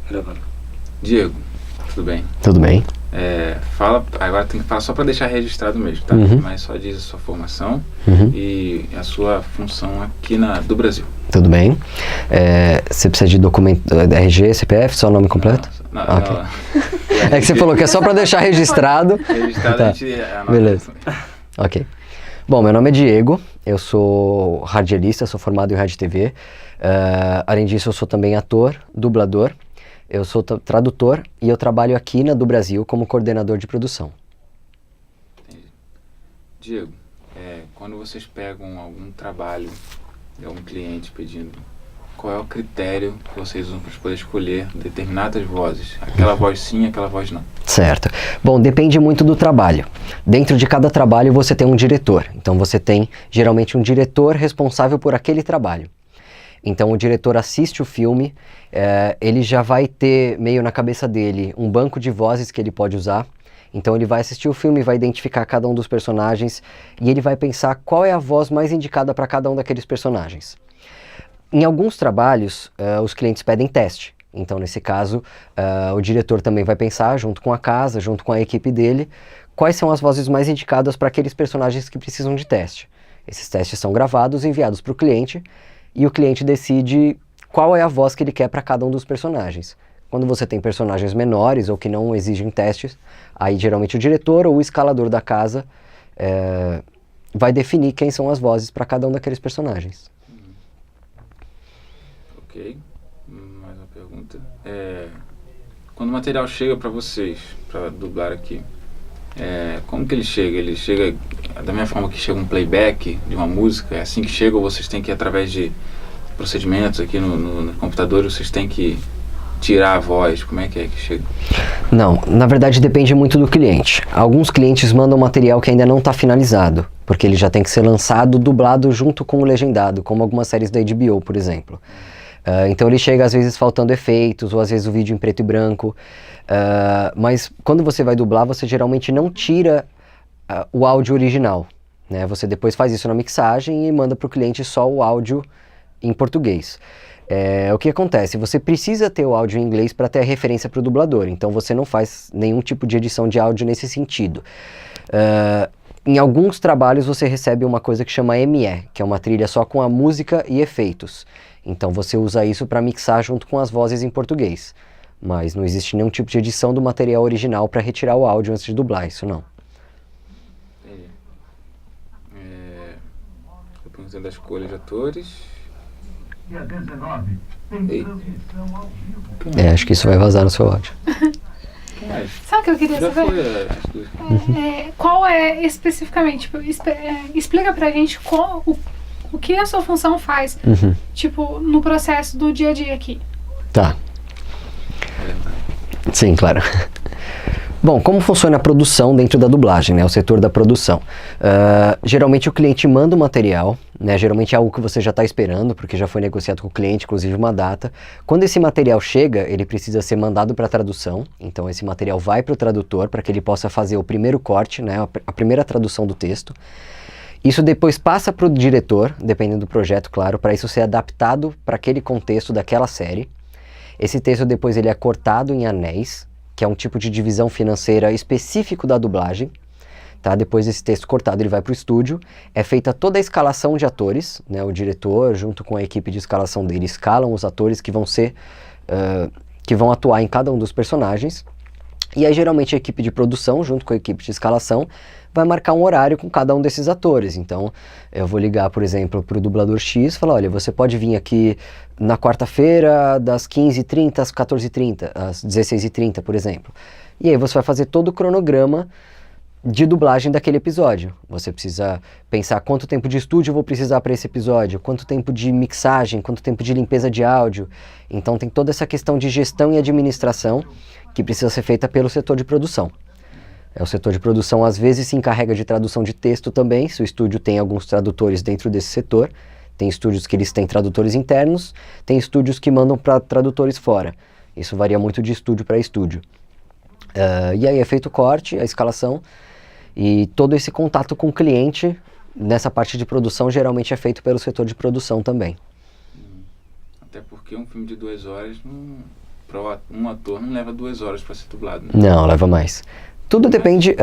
Gravando. Diego, tudo bem? Tudo bem? Agora tem que falar só para deixar registrado mesmo, tá? Mas só diz a sua formação e a sua função aqui do Brasil. Tudo bem. Você precisa de documento, RG, CPF, só o nome completo? Não. É que você falou que é só para deixar registrado. Registrado Tá. a gente anota. Beleza. Ok. Bom, meu nome é Diego, eu sou radialista, sou formado em rádio e TV. Além disso, eu sou também ator, dublador. Eu sou tradutor e eu trabalho aqui na do Brasil como coordenador de produção. Entendi. Diego, quando vocês pegam algum trabalho de algum cliente pedindo, qual é o critério que vocês usam para poder escolher determinadas vozes? Aquela voz sim, aquela voz não. Certo. Bom, depende muito do trabalho. Dentro de cada trabalho você tem um diretor. Então você tem geralmente um diretor responsável por aquele trabalho. Então o diretor assiste o filme, ele já vai ter meio na cabeça dele um banco de vozes que ele pode usar. Então ele vai assistir o filme, vai identificar cada um dos personagens e ele vai pensar qual é a voz mais indicada para cada um daqueles personagens. Em alguns trabalhos, os clientes pedem teste. Então nesse caso, o diretor também vai pensar, junto com a casa, junto com a equipe dele, quais são as vozes mais indicadas para aqueles personagens que precisam de teste. Esses testes são gravados e enviados para o cliente. E o cliente decide qual é a voz que ele quer para cada um dos personagens. Quando você tem personagens menores ou que não exigem testes, aí geralmente o diretor ou o escalador da casa vai definir quem são as vozes para cada um daqueles personagens. Ok. Mais uma pergunta. Quando o material chega para vocês, para dublar aqui, como que ele chega? Ele chega da mesma forma que chega um playback de uma música? É assim que chega ou vocês têm que ir através de procedimentos aqui no computador, vocês têm que tirar a voz? Como é que chega? Não, na verdade depende muito do cliente. Alguns clientes mandam material que ainda não está finalizado, porque ele já tem que ser lançado, dublado junto com o legendado, como algumas séries da HBO, por exemplo. Então ele chega às vezes faltando efeitos, ou às vezes o vídeo em preto e branco. Mas quando você vai dublar, você geralmente não tira o áudio original, né? Você depois faz isso na mixagem e manda para o cliente só o áudio em português. O que acontece? Você precisa ter o áudio em inglês para ter a referência para o dublador, então você não faz nenhum tipo de edição de áudio nesse sentido. Em alguns trabalhos você recebe uma coisa que chama ME, que é uma trilha só com a música e efeitos. Então você usa isso para mixar junto com as vozes em português. Mas não existe nenhum tipo de edição do material original para retirar o áudio antes de dublar, isso não. Entendi. Eu perguntei da escolha de atores. Dia 19, tem transmissão ao vivo. Acho que isso vai vazar no seu áudio. Sabe o que eu queria Já saber? foi as duas. Qual é especificamente? Tipo, explica pra gente o que a sua função faz, tipo, no processo do dia a dia aqui. Tá. Sim, claro. Bom, como funciona a produção dentro da dublagem, né? O setor da produção. Geralmente o cliente manda o material, né? Geralmente é algo que você já está esperando, porque já foi negociado com o cliente, inclusive uma data. Quando esse material chega, ele precisa ser mandado para tradução. Então esse material vai para o tradutor para que ele possa fazer o primeiro corte, né? A primeira tradução do texto. Isso depois passa para o diretor, dependendo do projeto, claro, para isso ser adaptado para aquele contexto daquela série. Esse texto depois ele é cortado em anéis, que é um tipo de divisão financeira específico da dublagem. Tá? Depois desse texto cortado ele vai para o estúdio, é feita toda a escalação de atores, né? O diretor junto com a equipe de escalação dele escalam os atores que vão atuar em cada um dos personagens. E aí geralmente a equipe de produção junto com a equipe de escalação vai marcar um horário com cada um desses atores. Então eu vou ligar, por exemplo, para o dublador X e falar, olha, você pode vir aqui na quarta-feira das 15h30 às 14h30, às 16h30, por exemplo. E aí você vai fazer todo o cronograma de dublagem daquele episódio. Você precisa pensar quanto tempo de estúdio eu vou precisar para esse episódio, quanto tempo de mixagem, quanto tempo de limpeza de áudio. Então tem toda essa questão de gestão e administração que precisa ser feita pelo setor de produção. O setor de produção às vezes se encarrega de tradução de texto também, se o estúdio tem alguns tradutores dentro desse setor. Tem estúdios que eles têm tradutores internos, tem estúdios que mandam para tradutores fora. Isso varia muito de estúdio para estúdio. E aí é feito o corte, a escalação, e todo esse contato com o cliente nessa parte de produção geralmente é feito pelo setor de produção também. Até porque um filme de 2 horas um ator não leva 2 horas para ser dublado, né? Não, leva mais. Tudo depende...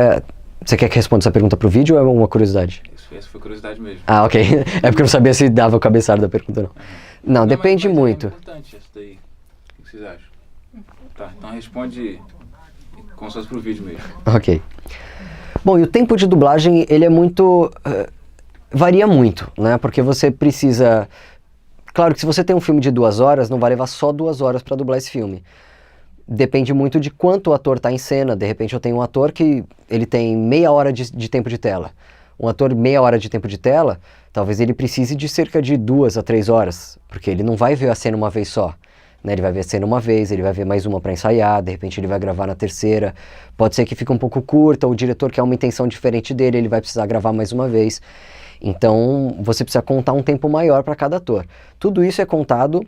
você quer que responda essa pergunta pro vídeo ou é uma curiosidade? Essa foi curiosidade mesmo. Ah, ok. É porque eu não sabia se dava o cabeçalho da pergunta ou não. Não, depende muito. É importante essa daí. O que vocês acham? Tá, então responde como se fosse pro vídeo mesmo. Ok. Bom, e o tempo de dublagem, ele é muito... varia muito, né? Porque você precisa... Claro que se você tem um filme de 2 horas, não vai levar só 2 horas para dublar esse filme. Depende muito de quanto o ator está em cena. De repente eu tenho um ator que ele tem meia hora de tempo de tela. Um ator meia hora de tempo de tela, talvez ele precise de cerca de 2 a 3 horas, porque ele não vai ver a cena uma vez só. Né? Ele vai ver a cena uma vez, ele vai ver mais uma para ensaiar, de repente ele vai gravar na terceira. Pode ser que fique um pouco curta, o diretor quer uma intenção diferente dele, ele vai precisar gravar mais uma vez. Então, você precisa contar um tempo maior para cada ator. Tudo isso é contado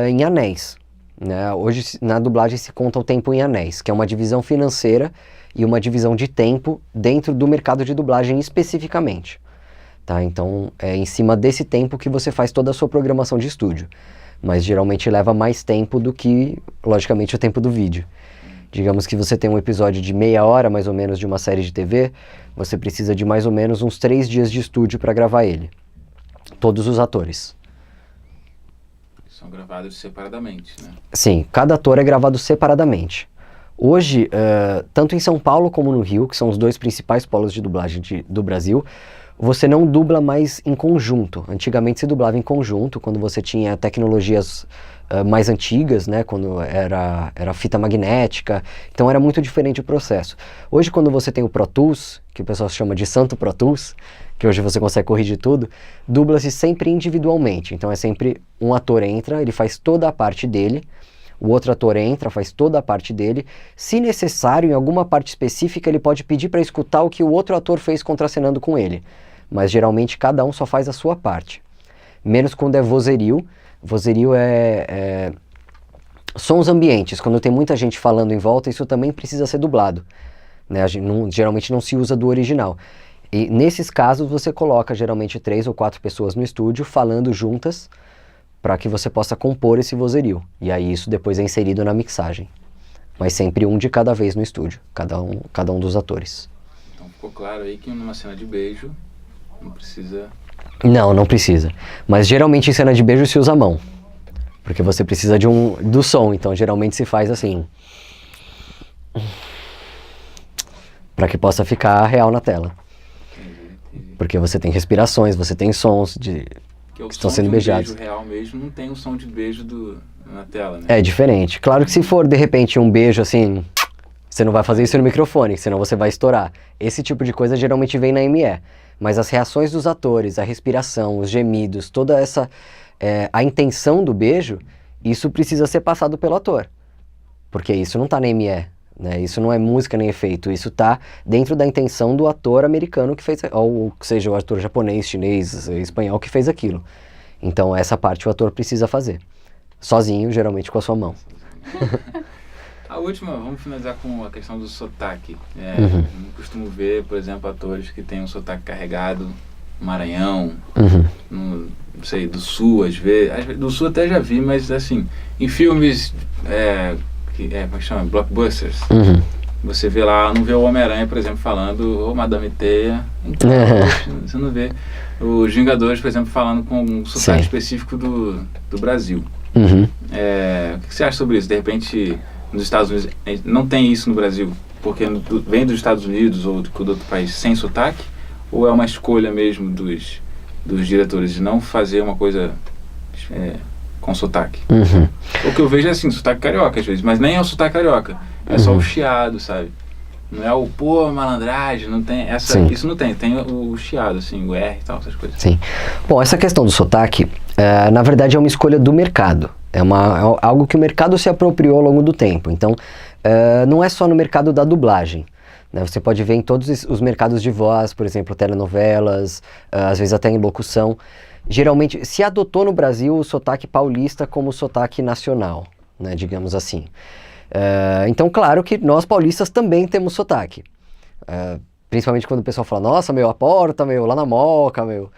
em anéis. Né? Hoje, na dublagem, se conta o tempo em anéis, que é uma divisão financeira e uma divisão de tempo dentro do mercado de dublagem especificamente. Tá? Então, é em cima desse tempo que você faz toda a sua programação de estúdio. Mas, geralmente, leva mais tempo do que, logicamente, o tempo do vídeo. Digamos que você tem um episódio de meia hora, mais ou menos, de uma série de TV, você precisa de mais ou menos uns 3 dias de estúdio para gravar ele. Todos os atores. São gravados separadamente, né? Sim, cada ator é gravado separadamente. Hoje, tanto em São Paulo como no Rio, que são os 2 principais polos de dublagem do Brasil, você não dubla mais em conjunto. Antigamente se dublava em conjunto, quando você tinha tecnologias mais antigas, né, quando era fita magnética, então era muito diferente o processo. Hoje, quando você tem o Pro Tools, que o pessoal chama de Santo Pro Tools, que hoje você consegue corrigir tudo, dubla-se sempre individualmente. Então é sempre um ator entra, ele faz toda a parte dele, o outro ator entra, faz toda a parte dele. Se necessário, em alguma parte específica, ele pode pedir para escutar o que o outro ator fez contracenando com ele. Mas geralmente cada um só faz a sua parte. Menos quando é vozerio. Vozerio é sons ambientes. Quando tem muita gente falando em volta, isso também precisa ser dublado. Né? Geralmente não se usa do original. E nesses casos você coloca geralmente 3 ou 4 pessoas no estúdio falando juntas para que você possa compor esse vozerio. E aí isso depois é inserido na mixagem. Mas sempre um de cada vez no estúdio, cada um dos atores. Então ficou claro aí que numa cena de beijo não precisa... Não precisa. Mas geralmente em cena de beijo se usa a mão. Porque você precisa do som, então geralmente se faz assim. Para que possa ficar real na tela. Entendi. Porque você tem respirações, você tem sons que estão sendo beijados. O beijo real mesmo não tem o som de beijo na tela, né? É diferente. Claro que se for de repente um beijo assim, você não vai fazer isso no microfone, senão você vai estourar. Esse tipo de coisa geralmente vem na ME. Mas as reações dos atores, a respiração, os gemidos, toda essa... a intenção do beijo, isso precisa ser passado pelo ator. Porque isso não tá na ME, né? Isso não é música nem efeito, isso tá dentro da intenção do ator americano que fez, ou seja, o ator japonês, chinês, espanhol que fez aquilo. Então essa parte o ator precisa fazer. Sozinho, geralmente com a sua mão. A última, vamos finalizar com a questão do sotaque. Eu não costumo ver, por exemplo, atores que têm um sotaque carregado no Maranhão, não sei, do Sul, às vezes. Do Sul até já vi, mas assim, em filmes, como é que chama? Blockbusters. Você vê lá, não vê o Homem-Aranha, por exemplo, falando, ô Madame Teia. Então, você não vê os Vingadores, por exemplo, falando com um sotaque específico do Brasil. O que você acha sobre isso? De repente... Nos Estados Unidos, não tem isso no Brasil, porque vem dos Estados Unidos ou do outro país sem sotaque? Ou é uma escolha mesmo dos diretores de não fazer uma coisa com sotaque? O que eu vejo é assim, sotaque carioca às vezes, mas nem é o sotaque carioca, é só o chiado, sabe? Não é o malandragem, não tem isso não tem o chiado, assim, o R e tal, essas coisas. Sim. Bom, essa questão do sotaque, na verdade é uma escolha do mercado. É algo que o mercado se apropriou ao longo do tempo. Então, não é só no mercado da dublagem. Né? Você pode ver em todos os mercados de voz, por exemplo, telenovelas, às vezes até em locução. Geralmente, se adotou no Brasil o sotaque paulista como sotaque nacional, né, digamos assim. Então, claro que nós paulistas também temos sotaque. Principalmente quando o pessoal fala, nossa, meu, a porta, meu, lá na Moca, meu.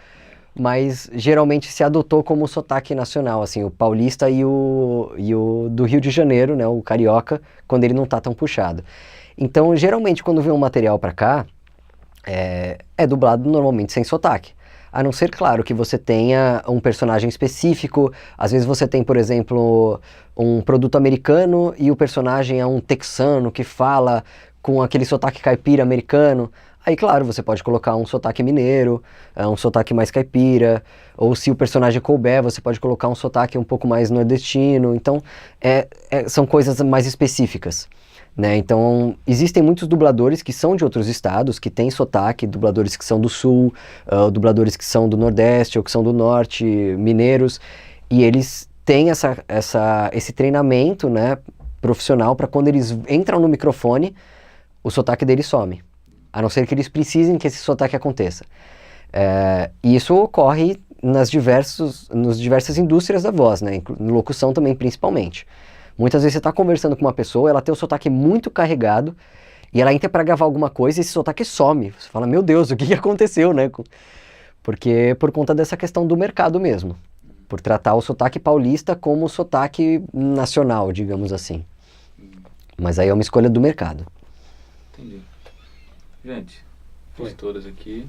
mas geralmente se adotou como sotaque nacional, assim, o paulista e o do Rio de Janeiro, né, o carioca, quando ele não tá tão puxado. Então, geralmente, quando vem um material pra cá, é dublado normalmente sem sotaque. A não ser, claro, que você tenha um personagem específico. Às vezes você tem, por exemplo, um produto americano e o personagem é um texano que fala com aquele sotaque caipira americano. Aí, claro, você pode colocar um sotaque mineiro, um sotaque mais caipira, ou se o personagem couber, você pode colocar um sotaque um pouco mais nordestino. Então, são coisas mais específicas, né? Então, existem muitos dubladores que são de outros estados, que têm sotaque, dubladores que são do sul, dubladores que são do nordeste ou que são do norte, mineiros, e eles têm esse treinamento, né, profissional para quando eles entram no microfone, o sotaque deles some. A não ser que eles precisem que esse sotaque aconteça. E isso ocorre nas diversas indústrias da voz, né? Locução também, principalmente. Muitas vezes você está conversando com uma pessoa, ela tem o sotaque muito carregado, e ela entra para gravar alguma coisa e esse sotaque some. Você fala, meu Deus, o que aconteceu, né? Porque por conta dessa questão do mercado mesmo. Por tratar o sotaque paulista como sotaque nacional, digamos assim. Mas aí é uma escolha do mercado. Entendi. Gente, fiz todas aqui.